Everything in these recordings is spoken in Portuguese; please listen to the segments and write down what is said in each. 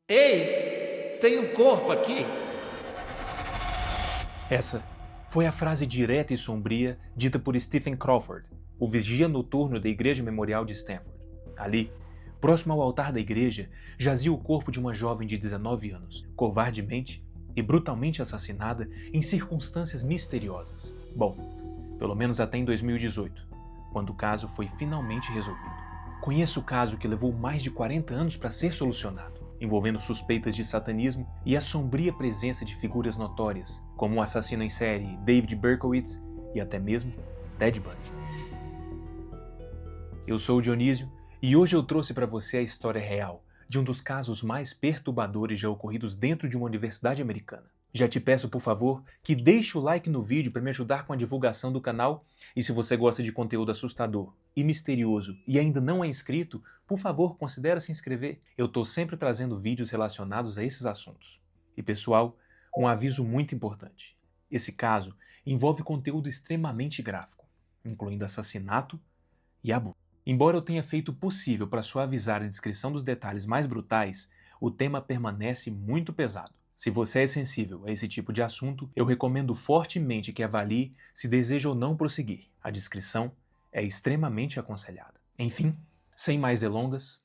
Ei, tem um corpo aqui! Essa foi a frase direta e sombria dita por Stephen Crawford, o vigia noturno da Igreja Memorial de Stanford. Ali, próximo ao altar da igreja, jazia o corpo de uma jovem de 19 anos, covardemente e brutalmente assassinada em circunstâncias misteriosas. Bom, pelo menos até em 2018, quando o caso foi finalmente resolvido. Conheço o caso que levou mais de 40 anos para ser solucionado, envolvendo suspeitas de satanismo e a sombria presença de figuras notórias, como o assassino em série David Berkowitz e até mesmo Ted Bundy. Eu sou o Dionísio e hoje eu trouxe para você a história real de um dos casos mais perturbadores já ocorridos dentro de uma universidade americana. Já te peço, por favor, que deixe o like no vídeo para me ajudar com a divulgação do canal, e se você gosta de conteúdo assustador e misterioso e ainda não é inscrito, por favor, considere se inscrever. Eu estou sempre trazendo vídeos relacionados a esses assuntos. E pessoal, um aviso muito importante. Esse caso envolve conteúdo extremamente gráfico, incluindo assassinato e abuso. Embora eu tenha feito o possível para suavizar a descrição dos detalhes mais brutais, o tema permanece muito pesado. Se você é sensível a esse tipo de assunto, eu recomendo fortemente que avalie se deseja ou não prosseguir. A descrição é extremamente aconselhada. Enfim, sem mais delongas,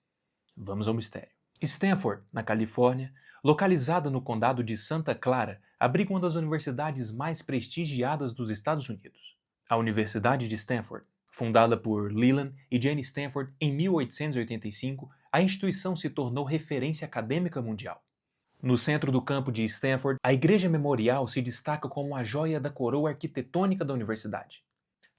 vamos ao mistério. Stanford, na Califórnia, localizada no condado de Santa Clara, abriga uma das universidades mais prestigiadas dos Estados Unidos. A Universidade de Stanford, fundada por Leland e Jane Stanford em 1885, a instituição se tornou referência acadêmica mundial. No centro do campo de Stanford, a Igreja Memorial se destaca como a joia da coroa arquitetônica da universidade.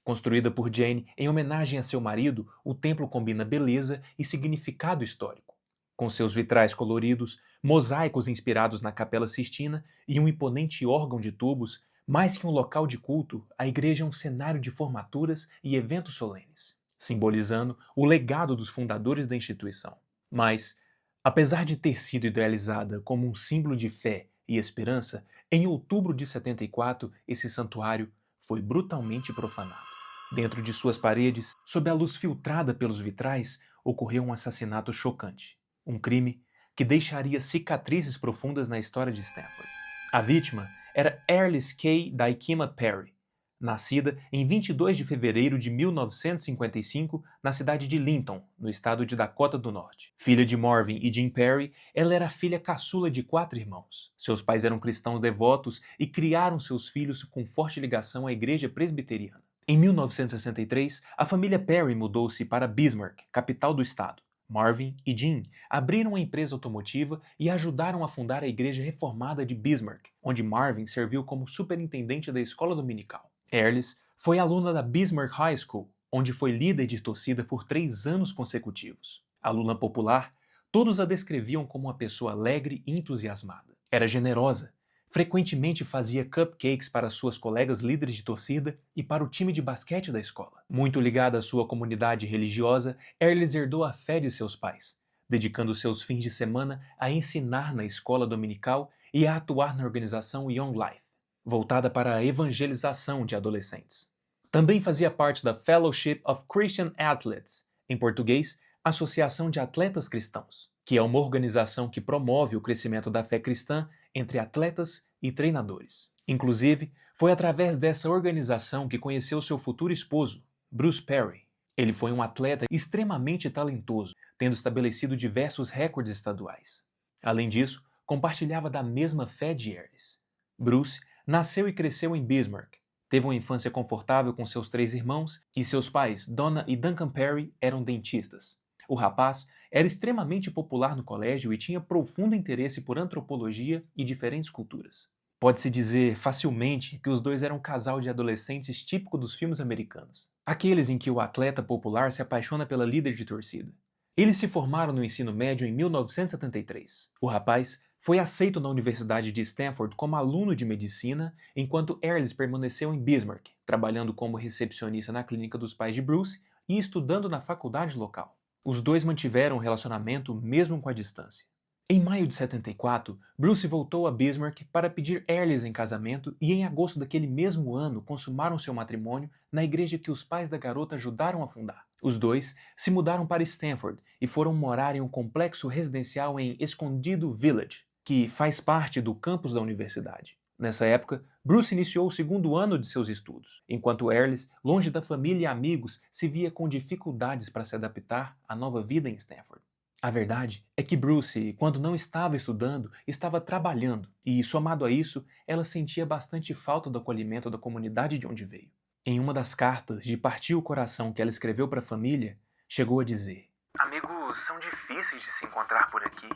Construída por Jane em homenagem a seu marido, o templo combina beleza e significado histórico. Com seus vitrais coloridos, mosaicos inspirados na Capela Sistina e um imponente órgão de tubos, mais que um local de culto, a igreja é um cenário de formaturas e eventos solenes, simbolizando o legado dos fundadores da instituição. Mas, apesar de ter sido idealizada como um símbolo de fé e esperança, em outubro de 74, esse santuário foi brutalmente profanado. Dentro de suas paredes, sob a luz filtrada pelos vitrais, ocorreu um assassinato chocante. Um crime que deixaria cicatrizes profundas na história de Stanford. A vítima era Arliss Kay Dykema Perry, nascida em 22 de fevereiro de 1955 na cidade de Linton, no estado de Dakota do Norte. Filha de Marvin e Jean Perry, ela era a filha caçula de 4 irmãos. Seus pais eram cristãos devotos e criaram seus filhos com forte ligação à igreja presbiteriana. Em 1963, a família Perry mudou-se para Bismarck, capital do estado. Marvin e Jean abriram uma empresa automotiva e ajudaram a fundar a Igreja Reformada de Bismarck, onde Marvin serviu como superintendente da escola dominical. Arliss foi aluna da Bismarck High School, onde foi líder de torcida por 3 anos consecutivos. Aluna popular, todos a descreviam como uma pessoa alegre e entusiasmada. Era generosa, frequentemente fazia cupcakes para suas colegas líderes de torcida e para o time de basquete da escola. Muito ligada à sua comunidade religiosa, Arliss herdou a fé de seus pais, dedicando seus fins de semana a ensinar na escola dominical e a atuar na organização Young Life, voltada para a evangelização de adolescentes. Também fazia parte da Fellowship of Christian Athletes, em português, Associação de Atletas Cristãos, que é uma organização que promove o crescimento da fé cristã entre atletas e treinadores. Inclusive, foi através dessa organização que conheceu seu futuro esposo, Bruce Perry. Ele foi um atleta extremamente talentoso, tendo estabelecido diversos recordes estaduais. Além disso, compartilhava da mesma fé de Arliss. Bruce nasceu e cresceu em Bismarck. Teve uma infância confortável com seus 3 irmãos e seus pais, Donna e Duncan Perry, eram dentistas. O rapaz era extremamente popular no colégio e tinha profundo interesse por antropologia e diferentes culturas. Pode-se dizer facilmente que os dois eram um casal de adolescentes típico dos filmes americanos, aqueles em que o atleta popular se apaixona pela líder de torcida. Eles se formaram no ensino médio em 1973. O rapaz foi aceito na Universidade de Stanford como aluno de medicina, enquanto Arliss permaneceu em Bismarck, trabalhando como recepcionista na clínica dos pais de Bruce e estudando na faculdade local. Os dois mantiveram um relacionamento mesmo com a distância. Em maio de 74, Bruce voltou a Bismarck para pedir Arliss em casamento e em agosto daquele mesmo ano consumaram seu matrimônio na igreja que os pais da garota ajudaram a fundar. Os dois se mudaram para Stanford e foram morar em um complexo residencial em Escondido Village, que faz parte do campus da universidade. Nessa época, Bruce iniciou o segundo ano de seus estudos, enquanto Earlis, longe da família e amigos, se via com dificuldades para se adaptar à nova vida em Stanford. A verdade é que Bruce, quando não estava estudando, estava trabalhando, e, somado a isso, ela sentia bastante falta do acolhimento da comunidade de onde veio. Em uma das cartas de partir o coração que ela escreveu para a família, chegou a dizer: "Amigos são difíceis de se encontrar por aqui.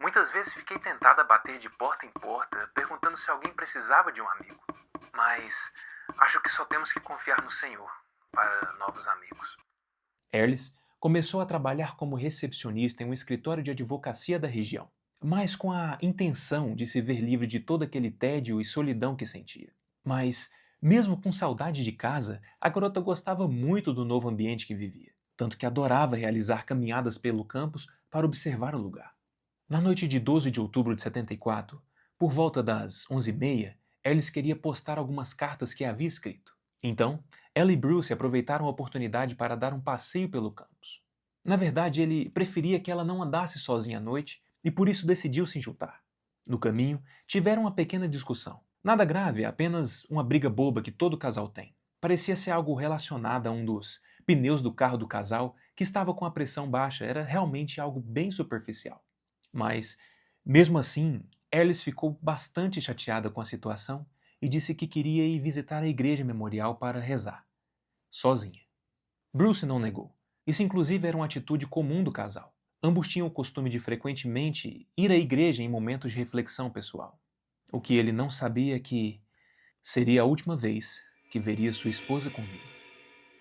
Muitas vezes fiquei tentada a bater de porta em porta, perguntando se alguém precisava de um amigo. Mas acho que só temos que confiar no Senhor para novos amigos." Earlis começou a trabalhar como recepcionista em um escritório de advocacia da região, mas com a intenção de se ver livre de todo aquele tédio e solidão que sentia. Mas, mesmo com saudade de casa, a garota gostava muito do novo ambiente que vivia, tanto que adorava realizar caminhadas pelo campus para observar o lugar. Na noite de 12 de outubro de 74, por volta das 11h30, Earlis queria postar algumas cartas que havia escrito. Então, ela e Bruce aproveitaram a oportunidade para dar um passeio pelo campus. Na verdade, ele preferia que ela não andasse sozinha à noite e por isso decidiu se juntar. No caminho, tiveram uma pequena discussão. Nada grave, apenas uma briga boba que todo casal tem. Parecia ser algo relacionado a um dos pneus do carro do casal que estava com a pressão baixa, era realmente algo bem superficial. Mas, mesmo assim, Earlis ficou bastante chateada com a situação e disse que queria ir visitar a igreja memorial para rezar, sozinha. Bruce não negou. Isso inclusive era uma atitude comum do casal. Ambos tinham o costume de frequentemente ir à igreja em momentos de reflexão pessoal. O que ele não sabia é que seria a última vez que veria sua esposa com vida.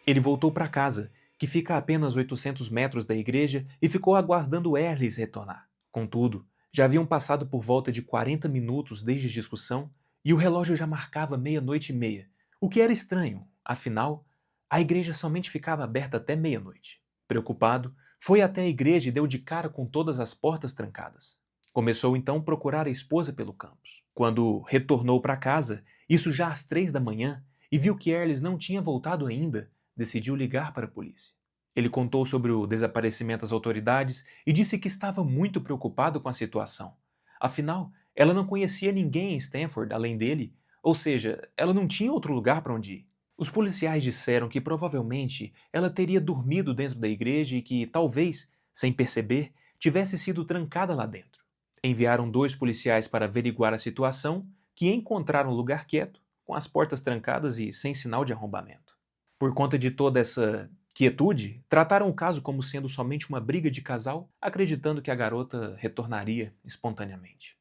Ele voltou para casa, que fica a apenas 800 metros da igreja, e ficou aguardando Earlis retornar. Contudo, já haviam passado por volta de 40 minutos desde a discussão e o relógio já marcava 00h30, o que era estranho, afinal, a igreja somente ficava aberta até meia-noite. Preocupado, foi até a igreja e deu de cara com todas as portas trancadas. Começou então a procurar a esposa pelo campus. Quando retornou para casa, isso já às 3 da manhã, e viu que Earlis não tinha voltado ainda, decidiu ligar para a polícia. Ele contou sobre o desaparecimento às autoridades e disse que estava muito preocupado com a situação. Afinal, ela não conhecia ninguém em Stanford além dele, ou seja, ela não tinha outro lugar para onde ir. Os policiais disseram que provavelmente ela teria dormido dentro da igreja e que, talvez, sem perceber, tivesse sido trancada lá dentro. Enviaram 2 policiais para averiguar a situação, que encontraram um lugar quieto, com as portas trancadas e sem sinal de arrombamento. Por conta de toda essa quietude, trataram o caso como sendo somente uma briga de casal, acreditando que a garota retornaria espontaneamente.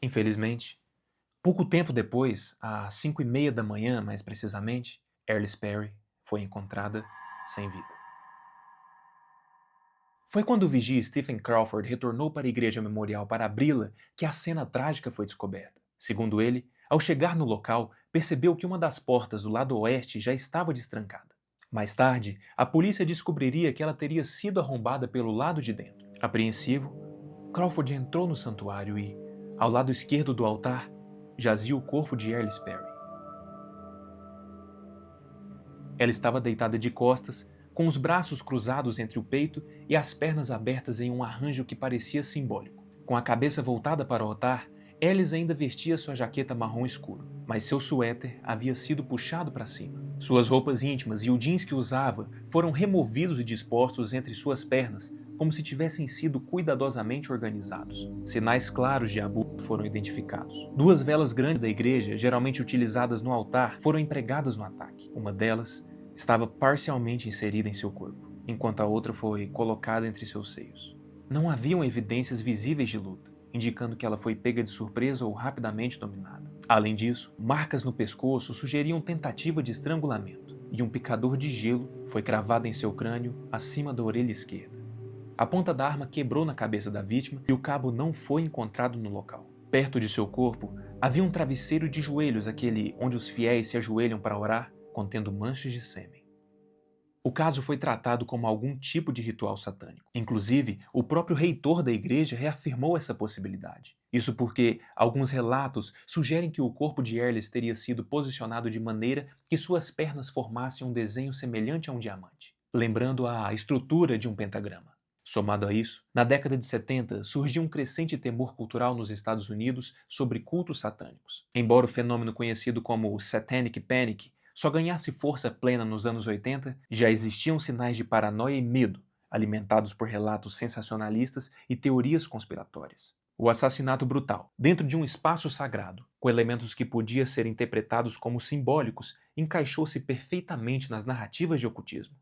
Infelizmente, pouco tempo depois, às 5h30 da manhã, mais precisamente, Earlis Perry foi encontrada sem vida. Foi quando o vigia Stephen Crawford retornou para a igreja memorial para abri-la que a cena trágica foi descoberta. Segundo ele, ao chegar no local, percebeu que uma das portas do lado oeste já estava destrancada. Mais tarde, a polícia descobriria que ela teria sido arrombada pelo lado de dentro. Apreensivo, Crawford entrou no santuário e, ao lado esquerdo do altar, jazia o corpo de Earlis Perry. Ela estava deitada de costas, com os braços cruzados entre o peito e as pernas abertas em um arranjo que parecia simbólico. Com a cabeça voltada para o altar, Earlis ainda vestia sua jaqueta marrom escuro, mas seu suéter havia sido puxado para cima. Suas roupas íntimas e o jeans que usava foram removidos e dispostos entre suas pernas, como se tivessem sido cuidadosamente organizados. Sinais claros de abuso foram identificados. 2 velas grandes da igreja, geralmente utilizadas no altar, foram empregadas no ataque. Uma delas estava parcialmente inserida em seu corpo, enquanto a outra foi colocada entre seus seios. Não haviam evidências visíveis de luta, indicando que ela foi pega de surpresa ou rapidamente dominada. Além disso, marcas no pescoço sugeriam tentativa de estrangulamento, e um picador de gelo foi cravado em seu crânio acima da orelha esquerda. A ponta da arma quebrou na cabeça da vítima e o cabo não foi encontrado no local. Perto de seu corpo, havia um travesseiro de joelhos, aquele onde os fiéis se ajoelham para orar, contendo manchas de sêmen. O caso foi tratado como algum tipo de ritual satânico. Inclusive, o próprio reitor da igreja reafirmou essa possibilidade. Isso porque alguns relatos sugerem que o corpo de Earlis teria sido posicionado de maneira que suas pernas formassem um desenho semelhante a um diamante. lembrando a estrutura de um pentagrama. Somado a isso, na década de 70 surgiu um crescente temor cultural nos Estados Unidos sobre cultos satânicos. Embora o fenômeno conhecido como Satanic Panic só ganhasse força plena nos anos 80, já existiam sinais de paranoia e medo, alimentados por relatos sensacionalistas e teorias conspiratórias. O assassinato brutal, dentro de um espaço sagrado, com elementos que podiam ser interpretados como simbólicos, encaixou-se perfeitamente nas narrativas de ocultismo.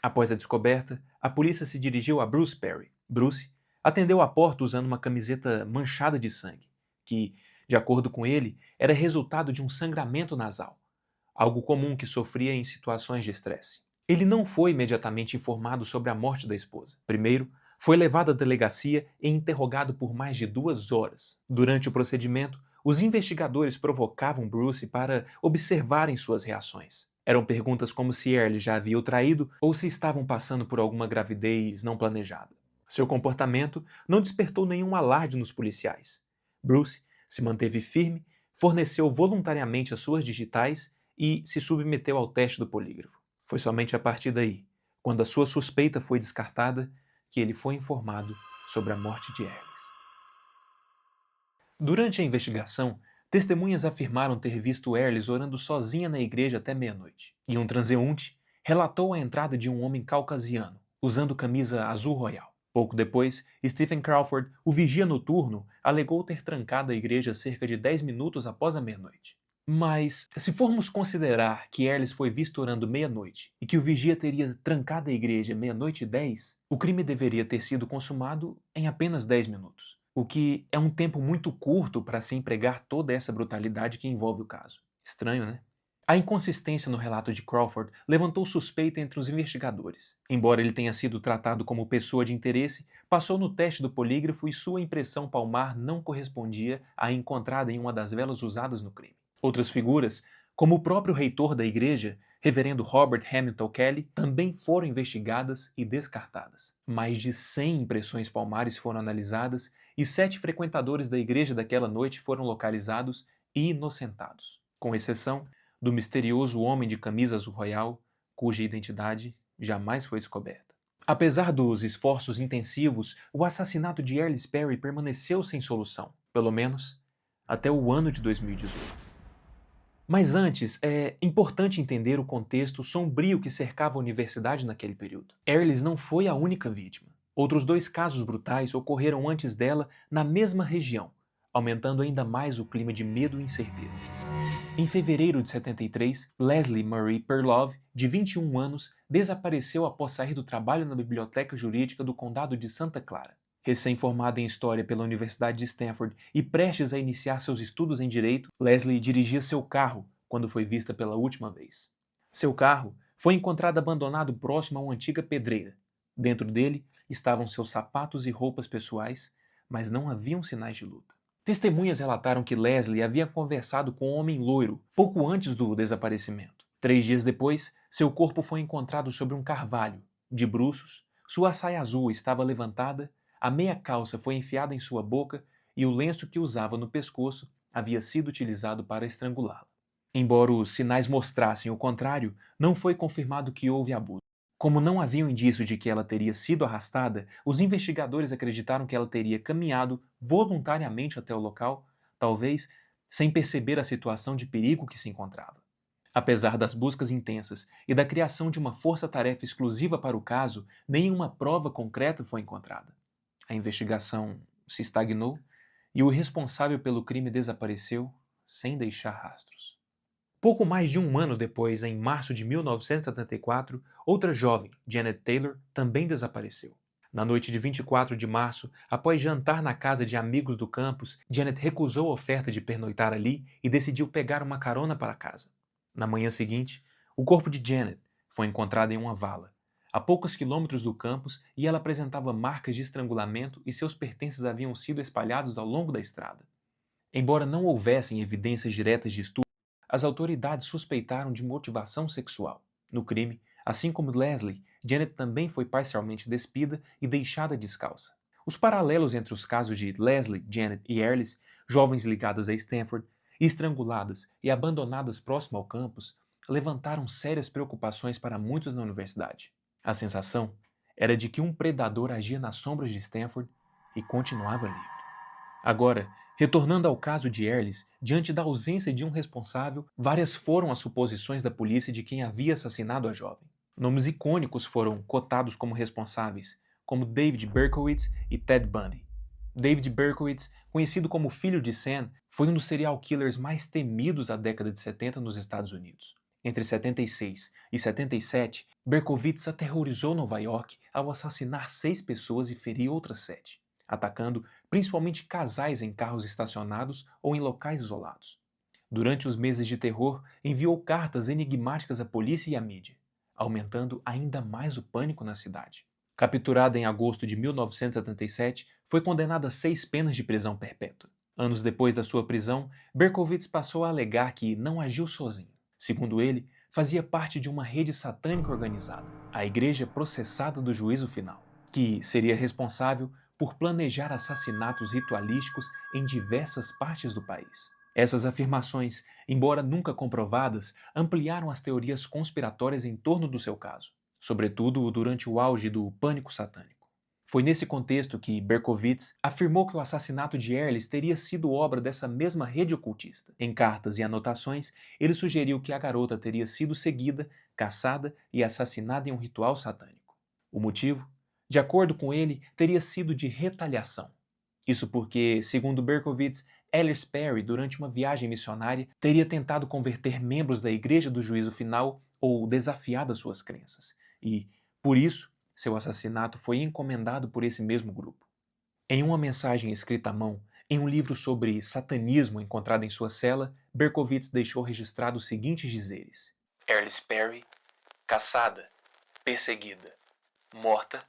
Após a descoberta, a polícia se dirigiu a Bruce Perry. Bruce atendeu à porta usando uma camiseta manchada de sangue, que, de acordo com ele, era resultado de um sangramento nasal, algo comum que sofria em situações de estresse. Ele não foi imediatamente informado sobre a morte da esposa. Primeiro, foi levado à delegacia e interrogado por mais de 2 horas. Durante o procedimento, os investigadores provocavam Bruce para observarem suas reações. Eram perguntas como se Early já havia o traído ou se estavam passando por alguma gravidez não planejada. Seu comportamento não despertou nenhum alarde nos policiais. Bruce se manteve firme, forneceu voluntariamente as suas digitais e se submeteu ao teste do polígrafo. Foi somente a partir daí, quando a sua suspeita foi descartada, que ele foi informado sobre a morte de Ellis. Durante a investigação, testemunhas afirmaram ter visto Ellis orando sozinha na igreja até meia-noite. E um transeunte relatou a entrada de um homem caucasiano, usando camisa azul royal. Pouco depois, Stephen Crawford, o vigia noturno, alegou ter trancado a igreja cerca de 10 minutos após a meia-noite. Mas, se formos considerar que Ellis foi visto orando meia-noite e que o vigia teria trancado a igreja meia-noite e 10, o crime deveria ter sido consumado em apenas 10 minutos, o que é um tempo muito curto para se empregar toda essa brutalidade que envolve o caso. Estranho, né? A inconsistência no relato de Crawford levantou suspeita entre os investigadores. Embora ele tenha sido tratado como pessoa de interesse, passou no teste do polígrafo e sua impressão palmar não correspondia à encontrada em uma das velas usadas no crime. Outras figuras, como o próprio reitor da igreja, reverendo Robert Hamilton Kelly, também foram investigadas e descartadas. Mais de 100 impressões palmares foram analisadas e 7 frequentadores da igreja daquela noite foram localizados e inocentados, com exceção do misterioso homem de camisa azul royal, cuja identidade jamais foi descoberta. Apesar dos esforços intensivos, o assassinato de Ellis Perry permaneceu sem solução, pelo menos até o ano de 2018. Mas antes, é importante entender o contexto sombrio que cercava a universidade naquele período. Ellis não foi a única vítima. Outros 2 casos brutais ocorreram antes dela na mesma região, aumentando ainda mais o clima de medo e incerteza. Em fevereiro de 73, Leslie Marie Perlov, de 21 anos, desapareceu após sair do trabalho na biblioteca jurídica do condado de Santa Clara. Recém-formada em História pela Universidade de Stanford e prestes a iniciar seus estudos em Direito, Leslie dirigia seu carro quando foi vista pela última vez. Seu carro foi encontrado abandonado próximo a uma antiga pedreira. Dentro dele estavam seus sapatos e roupas pessoais, mas não haviam sinais de luta. Testemunhas relataram que Leslie havia conversado com um homem loiro pouco antes do desaparecimento. 3 dias depois, seu corpo foi encontrado sobre um carvalho, de bruços, sua saia azul estava levantada, a meia calça foi enfiada em sua boca e o lenço que usava no pescoço havia sido utilizado para estrangulá-la. Embora os sinais mostrassem o contrário, não foi confirmado que houve abuso. Como não havia um indício de que ela teria sido arrastada, os investigadores acreditaram que ela teria caminhado voluntariamente até o local, talvez sem perceber a situação de perigo que se encontrava. Apesar das buscas intensas e da criação de uma força-tarefa exclusiva para o caso, nenhuma prova concreta foi encontrada. A investigação se estagnou e o responsável pelo crime desapareceu sem deixar rastros. Pouco mais de um ano depois, em março de 1974, outra jovem, Janet Taylor, também desapareceu. Na noite de 24 de março, após jantar na casa de amigos do campus, Janet recusou a oferta de pernoitar ali e decidiu pegar uma carona para casa. Na manhã seguinte, o corpo de Janet foi encontrado em uma vala, a poucos quilômetros do campus, e ela apresentava marcas de estrangulamento e seus pertences haviam sido espalhados ao longo da estrada. Embora não houvessem evidências diretas de estupro, as autoridades suspeitaram de motivação sexual. No crime, assim como Leslie, Janet também foi parcialmente despida e deixada descalça. Os paralelos entre os casos de Leslie, Janet e Ellis, jovens ligadas a Stanford, estranguladas e abandonadas próximo ao campus, levantaram sérias preocupações para muitos na universidade. A sensação era de que um predador agia nas sombras de Stanford e continuava livre. Agora, retornando ao caso de Earlis, diante da ausência de um responsável, várias foram as suposições da polícia de quem havia assassinado a jovem. Nomes icônicos foram cotados como responsáveis, como David Berkowitz e Ted Bundy. David Berkowitz, conhecido como Filho de Sam, foi um dos serial killers mais temidos da década de 70 nos Estados Unidos. Entre 76 e 77, Berkowitz aterrorizou Nova York ao assassinar 6 pessoas e ferir outras 7, atacando principalmente casais em carros estacionados ou em locais isolados. Durante os meses de terror, enviou cartas enigmáticas à polícia e à mídia, aumentando ainda mais o pânico na cidade. Capturada em agosto de 1977, foi condenada a 6 penas de prisão perpétua. Anos depois da sua prisão, Berkowitz passou a alegar que não agiu sozinho. Segundo ele, fazia parte de uma rede satânica organizada, a Igreja Processada do Juízo Final, que seria responsável por planejar assassinatos ritualísticos em diversas partes do país. Essas afirmações, embora nunca comprovadas, ampliaram as teorias conspiratórias em torno do seu caso, sobretudo durante o auge do pânico satânico. Foi nesse contexto que Berkowitz afirmou que o assassinato de Earlis teria sido obra dessa mesma rede ocultista. Em cartas e anotações, ele sugeriu que a garota teria sido seguida, caçada e assassinada em um ritual satânico. O motivo? De acordo com ele, teria sido de retaliação. Isso porque, segundo Berkowitz, Ellis Perry, durante uma viagem missionária, teria tentado converter membros da Igreja do Juízo Final ou desafiado as suas crenças, e, por isso, seu assassinato foi encomendado por esse mesmo grupo. Em uma mensagem escrita à mão, em um livro sobre satanismo encontrado em sua cela, Berkowitz deixou registrado os seguintes dizeres: Ellis Perry, caçada, perseguida, morta,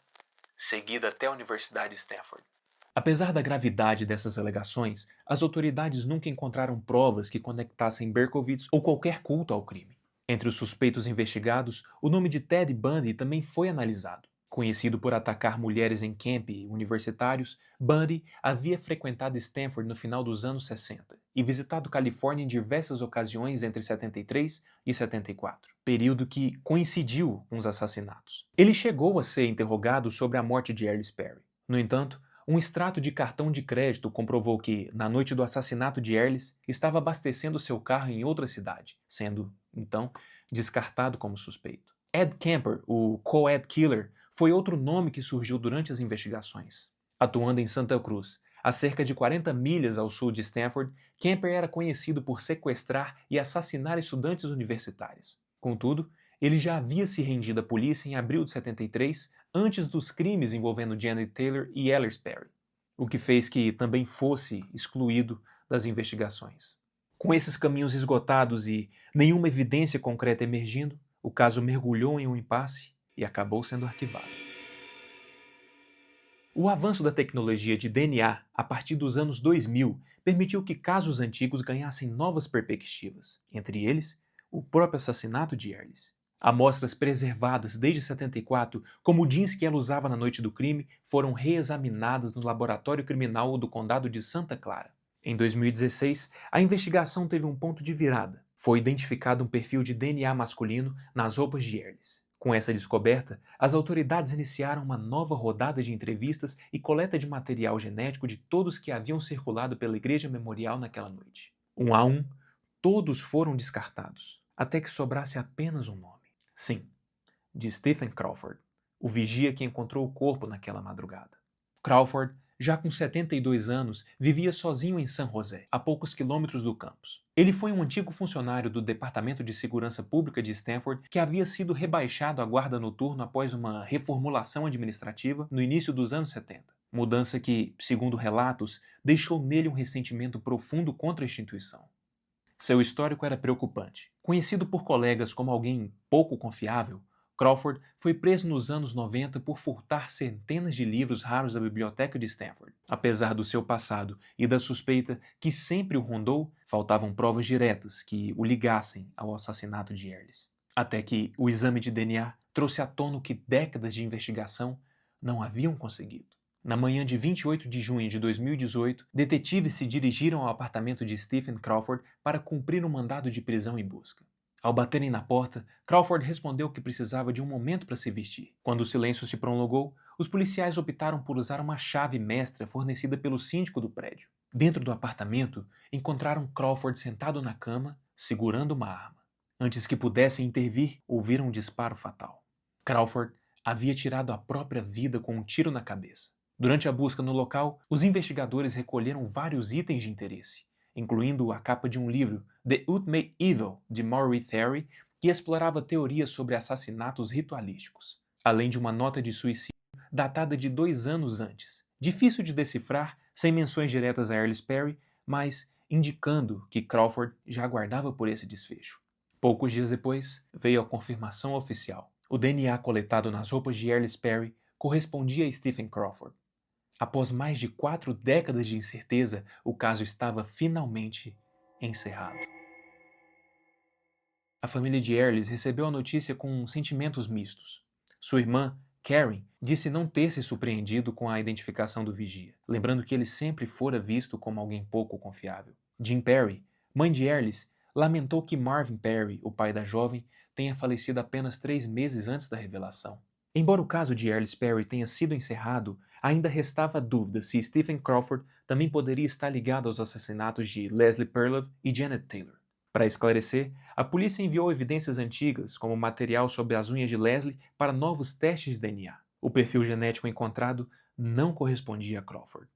seguida até a Universidade de Stanford. Apesar da gravidade dessas alegações, as autoridades nunca encontraram provas que conectassem Berkowitz ou qualquer culto ao crime. Entre os suspeitos investigados, o nome de Ted Bundy também foi analisado. Conhecido por atacar mulheres em campi universitários, Bundy havia frequentado Stanford no final dos anos 60 e visitado Califórnia em diversas ocasiões entre 73 e 74, período que coincidiu com os assassinatos. Ele chegou a ser interrogado sobre a morte de Ellis Perry. No entanto, um extrato de cartão de crédito comprovou que, na noite do assassinato de Ellis, estava abastecendo seu carro em outra cidade, sendo, então, descartado como suspeito. Ed Kemper, o co-ed killer, foi outro nome que surgiu durante as investigações. Atuando em Santa Cruz, a cerca de 40 milhas ao sul de Stanford, Kemper era conhecido por sequestrar e assassinar estudantes universitários. Contudo, ele já havia se rendido à polícia em abril de 73, antes dos crimes envolvendo Janet Taylor e Ellis Perry, o que fez que também fosse excluído das investigações. Com esses caminhos esgotados e nenhuma evidência concreta emergindo, o caso mergulhou em um impasse e acabou sendo arquivado. O avanço da tecnologia de DNA a partir dos anos 2000 permitiu que casos antigos ganhassem novas perspectivas, entre eles, o próprio assassinato de Ellis. Amostras preservadas desde 74, como o jeans que ela usava na noite do crime, foram reexaminadas no laboratório criminal do condado de Santa Clara. Em 2016, a investigação teve um ponto de virada. Foi identificado um perfil de DNA masculino nas roupas de Ellis. Com essa descoberta, as autoridades iniciaram uma nova rodada de entrevistas e coleta de material genético de todos que haviam circulado pela Igreja Memorial naquela noite. Um a um, todos foram descartados, até que sobrasse apenas um nome. Sim, de Stephen Crawford, o vigia que encontrou o corpo naquela madrugada. Crawford, já com 72 anos, vivia sozinho em San José, a poucos quilômetros do campus. Ele foi um antigo funcionário do Departamento de Segurança Pública de Stanford que havia sido rebaixado à guarda noturna após uma reformulação administrativa no início dos anos 70. Mudança que, segundo relatos, deixou nele um ressentimento profundo contra a instituição. Seu histórico era preocupante. Conhecido por colegas como alguém pouco confiável, Crawford foi preso nos anos 90 por furtar centenas de livros raros da biblioteca de Stanford. Apesar do seu passado e da suspeita que sempre o rondou, faltavam provas diretas que o ligassem ao assassinato de Ellis. Até que o exame de DNA trouxe à tona o que décadas de investigação não haviam conseguido. Na manhã de 28 de junho de 2018, detetives se dirigiram ao apartamento de Stephen Crawford para cumprir um mandado de prisão e busca. Ao baterem na porta, Crawford respondeu que precisava de um momento para se vestir. Quando o silêncio se prolongou, os policiais optaram por usar uma chave mestra fornecida pelo síndico do prédio. Dentro do apartamento, encontraram Crawford sentado na cama, segurando uma arma. Antes que pudessem intervir, ouviram um disparo fatal. Crawford havia tirado a própria vida com um tiro na cabeça. Durante a busca no local, os investigadores recolheram vários itens de interesse, incluindo a capa de um livro, The Ultimate Evil, de Maury Terry, que explorava teorias sobre assassinatos ritualísticos, além de uma nota de suicídio datada de 2 anos antes, difícil de decifrar, sem menções diretas a Arliss Perry, mas indicando que Crawford já aguardava por esse desfecho. Poucos dias depois, veio a confirmação oficial. O DNA coletado nas roupas de Arliss Perry correspondia a Stephen Crawford. Após mais de 4 décadas de incerteza, o caso estava finalmente encerrado. A família de Arliss recebeu a notícia com sentimentos mistos. Sua irmã, Karen, disse não ter se surpreendido com a identificação do vigia, lembrando que ele sempre fora visto como alguém pouco confiável. Jean Perry, mãe de Arliss, lamentou que Marvin Perry, o pai da jovem, tenha falecido apenas 3 meses antes da revelação. Embora o caso de Arliss Perry tenha sido encerrado, ainda restava dúvida se Stephen Crawford também poderia estar ligado aos assassinatos de Leslie Perlov e Janet Taylor. Para esclarecer, a polícia enviou evidências antigas, como material sobre as unhas de Leslie, para novos testes de DNA. O perfil genético encontrado não correspondia a Crawford.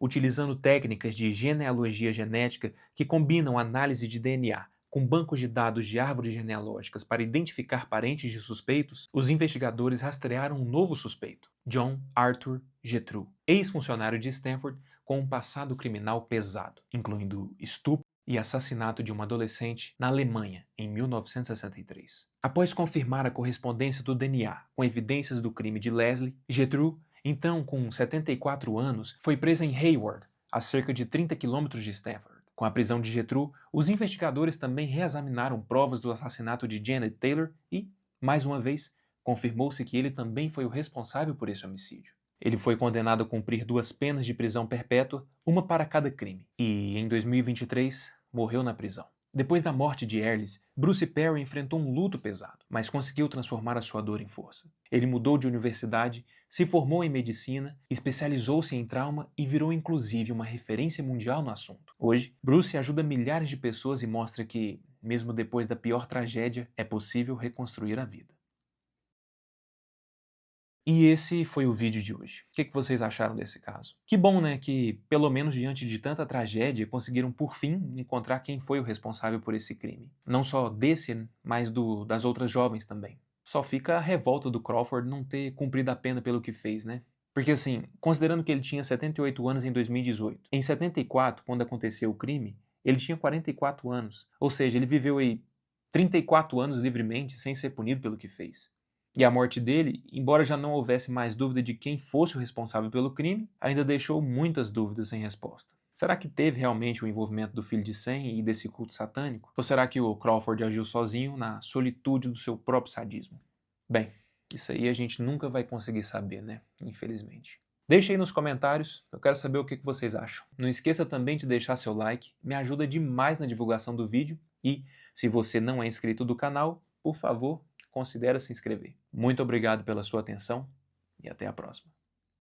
Utilizando técnicas de genealogia genética que combinam análise de DNA com bancos de dados de árvores genealógicas para identificar parentes de suspeitos, os investigadores rastrearam um novo suspeito, John Arthur Jethro, ex-funcionário de Stanford com um passado criminal pesado, incluindo estupro e assassinato de uma adolescente na Alemanha, em 1963. Após confirmar a correspondência do DNA com evidências do crime de Leslie, Jethro, então com 74 anos, foi preso em Hayward, a cerca de 30 quilômetros de Stanford. Com a prisão de Jethro, os investigadores também reexaminaram provas do assassinato de Janet Taylor e, mais uma vez, confirmou-se que ele também foi o responsável por esse homicídio. Ele foi condenado a cumprir 2 penas de prisão perpétua, uma para cada crime, e, em 2023, morreu na prisão. Depois da morte de Arliss, Bruce Perry enfrentou um luto pesado, mas conseguiu transformar a sua dor em força. Ele mudou de universidade, se formou em medicina, especializou-se em trauma e virou inclusive uma referência mundial no assunto. Hoje, Bruce ajuda milhares de pessoas e mostra que, mesmo depois da pior tragédia, é possível reconstruir a vida. E esse foi o vídeo de hoje. O que vocês acharam desse caso? Que bom, né, que pelo menos diante de tanta tragédia conseguiram por fim encontrar quem foi o responsável por esse crime. Não só desse, mas das outras jovens também. Só fica a revolta do Crawford não ter cumprido a pena pelo que fez, né? Porque assim, considerando que ele tinha 78 anos em 2018, em 74, quando aconteceu o crime, ele tinha 44 anos. Ou seja, ele viveu aí 34 anos livremente sem ser punido pelo que fez. E a morte dele, embora já não houvesse mais dúvida de quem fosse o responsável pelo crime, ainda deixou muitas dúvidas sem resposta. Será que teve realmente o envolvimento do filho de Sam e desse culto satânico? Ou será que o Crawford agiu sozinho na solitude do seu próprio sadismo? Bem, isso aí a gente nunca vai conseguir saber, né? Infelizmente. Deixe aí nos comentários, eu quero saber o que vocês acham. Não esqueça também de deixar seu like, me ajuda demais na divulgação do vídeo e, se você não é inscrito do canal, por favor, considere se inscrever. Muito obrigado pela sua atenção e até a próxima.